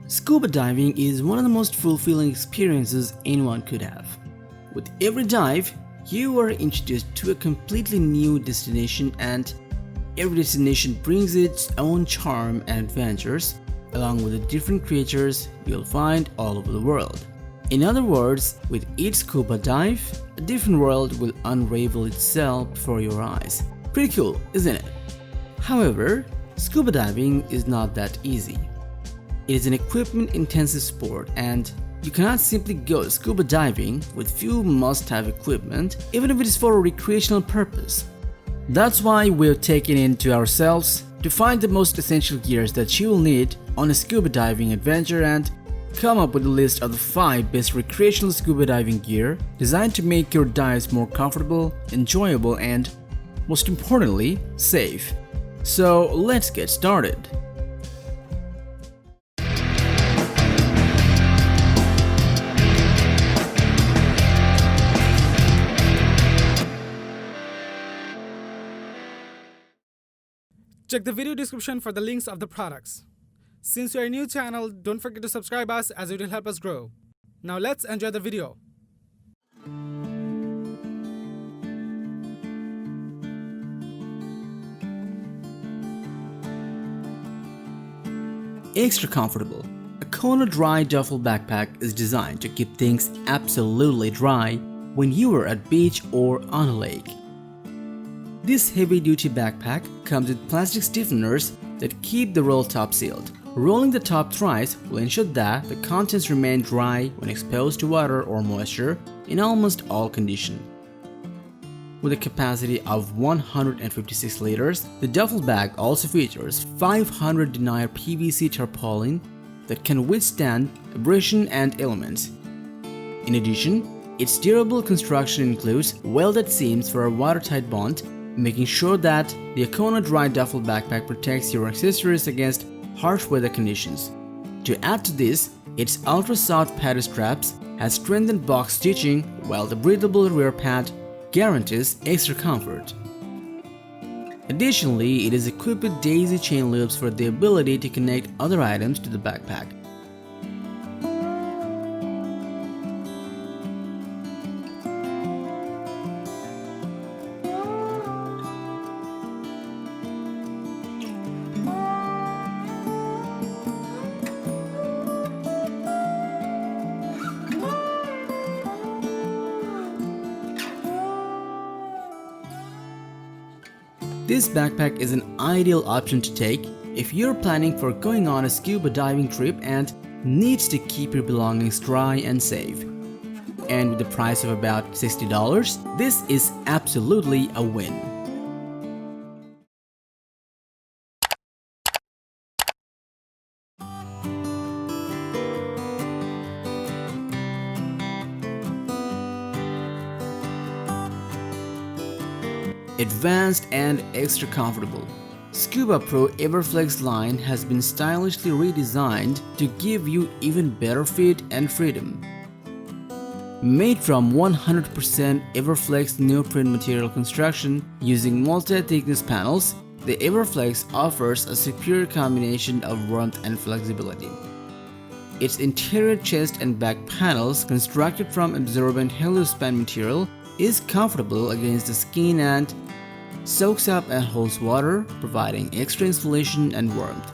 Scuba diving is one of the most fulfilling experiences anyone could have. With every dive, you are introduced to a completely new destination, and every destination brings its own charm and adventures, along with the different creatures you'll find all over the world. In other words, with each scuba dive, a different world will unravel itself before your eyes. Pretty cool, isn't it? However, scuba diving is not that easy. It is an equipment-intensive sport, and you cannot simply go scuba diving with few must-have equipment, even if it is for a recreational purpose. That's why we've taken it into ourselves to find the most essential gears that you will need on a scuba diving adventure and come up with a list of the 5 best recreational scuba diving gear designed to make your dives more comfortable, enjoyable, and, most importantly, safe. So let's get started. Check the video description for the links of the products. Since you are a new channel, don't forget to subscribe us as it will help us grow. Now let's enjoy the video. Extra comfortable. Akona dry duffel backpack is designed to keep things absolutely dry when you are at beach or on a lake. This heavy-duty backpack comes with plastic stiffeners that keep the roll top sealed. Rolling the top thrice will ensure that the contents remain dry when exposed to water or moisture in almost all conditions. With a capacity of 156 liters, the duffel bag also features 500 denier PVC tarpaulin that can withstand abrasion and elements. In addition, its durable construction includes welded seams for a watertight bond, making sure that the Akona dry duffel backpack protects your accessories against harsh weather conditions. To add to this, its ultra-soft padded straps has strengthened box stitching, while the breathable rear pad guarantees extra comfort. Additionally, it is equipped with daisy chain loops for the ability to connect other items to the backpack. This backpack is an ideal option to take if you're planning for going on a scuba diving trip and needs to keep your belongings dry and safe. And with the price of about $60, this is absolutely a win. Advanced and extra comfortable. Scubapro Everflex line has been stylishly redesigned to give you even better fit and freedom. Made from 100% Everflex neoprene material construction using multi-thickness panels, the Everflex offers a superior combination of warmth and flexibility. Its interior chest and back panels, constructed from absorbent heliospan material, is comfortable against the skin and soaks up and holds water, providing extra insulation and warmth.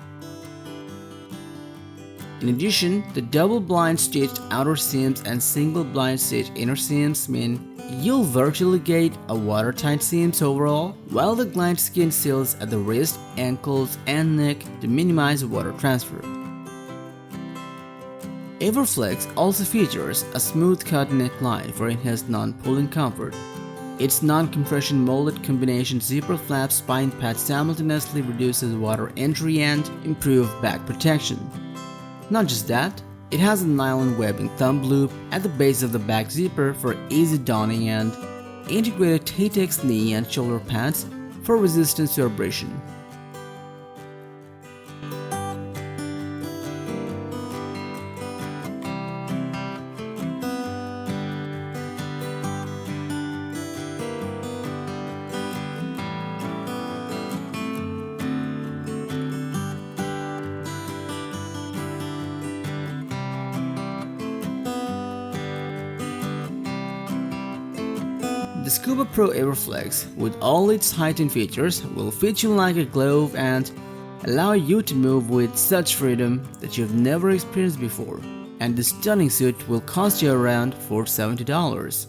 In addition, the double blind stitched outer seams and single blind stitched inner seams mean you'll virtually get a watertight seams overall, while the glide skin seals at the wrist, ankles, and neck to minimize water transfer. Everflex also features a smooth cut neckline for enhanced non-pulling comfort. Its non-compression molded combination zipper flap spine pad simultaneously reduces water entry and improves back protection. Not just that, it has a nylon webbing thumb loop at the base of the back zipper for easy donning and integrated Tatex knee and shoulder pads for resistance to abrasion. Scubapro Everflex, with all its heightened features, will fit you like a glove and allow you to move with such freedom that you've never experienced before. And this stunning suit will cost you around $470.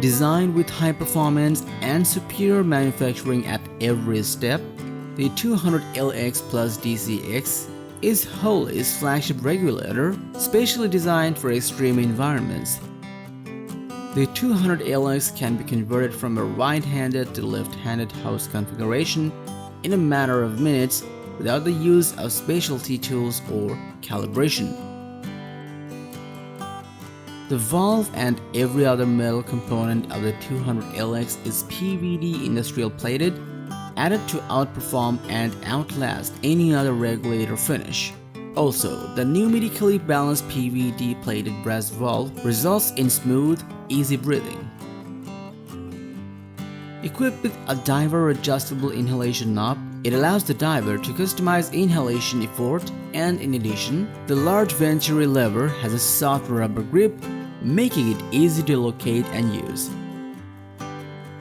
Designed with high performance and superior manufacturing at every step, the 200LX Plus DCX is Holls' flagship regulator, specially designed for extreme environments. The 200LX can be converted from a right-handed to left-handed hose configuration in a matter of minutes without the use of specialty tools or calibration. The valve and every other metal component of the 200LX is PVD industrial plated, added to outperform and outlast any other regulator finish. Also, the pneumatically balanced PVD plated brass valve results in smooth, easy breathing. Equipped with a diver adjustable inhalation knob, it allows the diver to customize inhalation effort, and in addition, the large venturi lever has a soft rubber grip, making it easy to locate and use.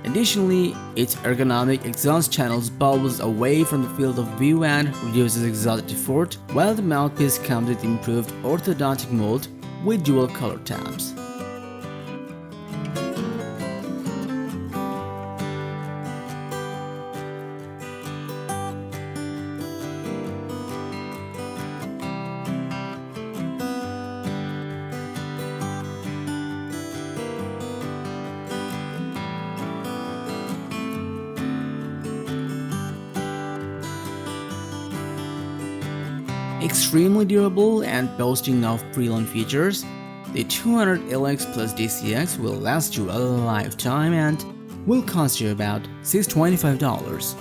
Additionally, its ergonomic exhaust channels bulbs away from the field of view and reduces exhaust effort, while the mouthpiece comes with improved orthodontic mold with dual color tabs. Extremely durable and boasting of pre-owned features, the 200LX Plus DCX will last you a lifetime and will cost you about $625.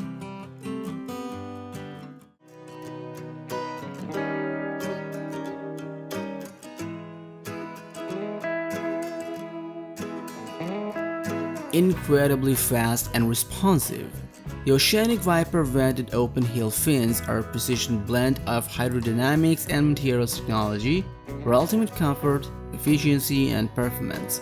Incredibly fast and responsive, the Oceanic Viper vented open heel fins are a precision blend of hydrodynamics and materials technology for ultimate comfort, efficiency, and performance.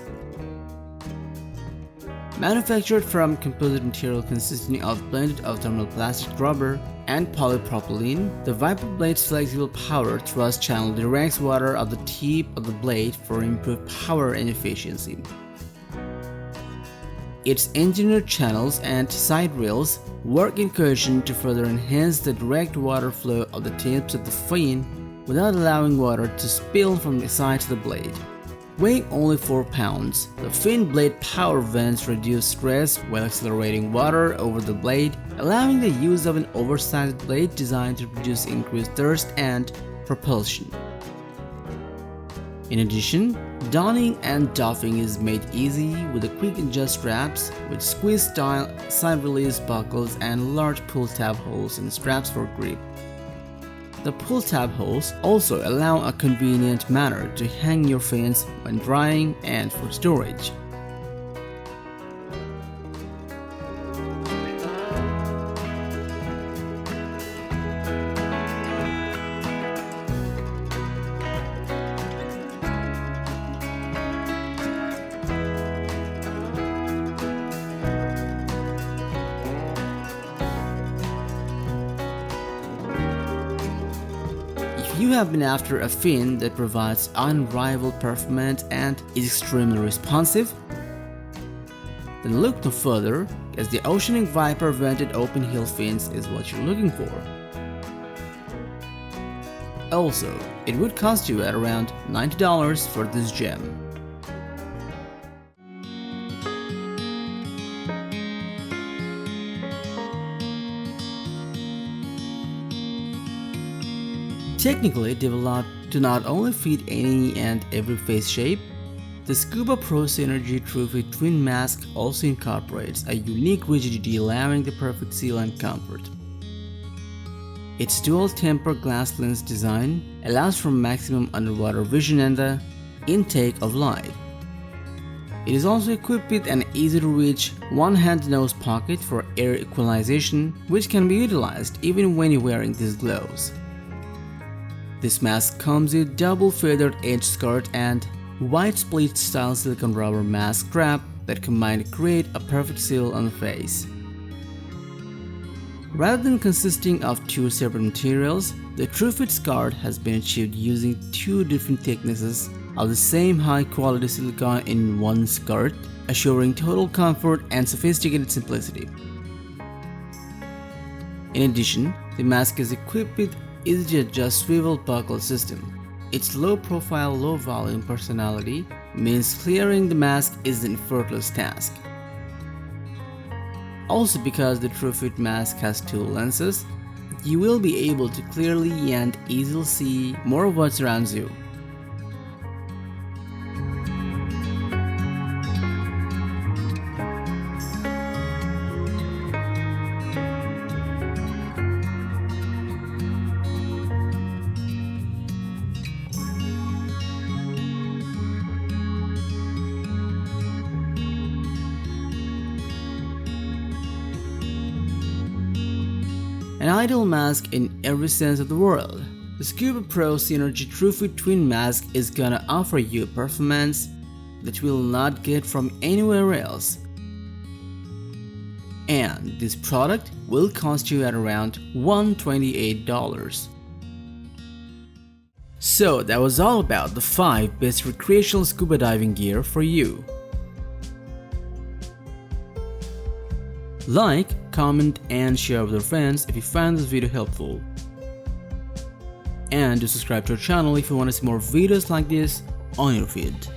Manufactured from composite material consisting of blended of thermoplastic rubber and polypropylene, the Viper blade's flexible power thrust channel directs water at the tip of the blade for improved power and efficiency. Its engineered channels and side rails work in cohesion to further enhance the direct water flow of the tips of the fin without allowing water to spill from the sides of the blade. Weighing only 4 pounds, the fin blade power vents reduce stress while accelerating water over the blade, allowing the use of an oversized blade designed to produce increased thrust and propulsion. In addition, donning and doffing is made easy with the quick adjust straps with squeeze-style side-release buckles and large pull-tab holes in straps for grip. The pull-tab holes also allow a convenient manner to hang your fins when drying and for storage. If you have been after a fin that provides unrivaled performance and is extremely responsive, then look no further, as the Oceanic Viper vented open heel fins is what you're looking for. Also, it would cost you at around $90 for this gem. Technically developed to not only fit any and every face shape, the Scubapro Synergy Trufit Twin Mask also incorporates a unique rigidity allowing the perfect seal and comfort. Its dual temper glass lens design allows for maximum underwater vision and the intake of light. It is also equipped with an easy-to-reach one-hand nose pocket for air equalization, which can be utilized even when you're wearing these gloves. This mask comes with double feathered edge skirt and white split-style silicone rubber mask strap that combined create a perfect seal on the face. Rather than consisting of two separate materials, the Trufit skirt has been achieved using two different thicknesses of the same high-quality silicone in one skirt, assuring total comfort and sophisticated simplicity. In addition, the mask is equipped with easy-to-adjust swivel buckle system. Its low-profile, low-volume personality means clearing the mask is an effortless task. Also, because the Trufit mask has two lenses, you will be able to clearly and easily see more of what surrounds you. An ideal mask in every sense of the word, the Scubapro Synergy Trufit Twin Mask is gonna offer you a performance that you will not get from anywhere else. And this product will cost you at around $128. So that was all about the 5 best recreational scuba diving gear for you. Like, comment and share with your friends if you found this video helpful. And do subscribe to our channel if you want to see more videos like this on your feed.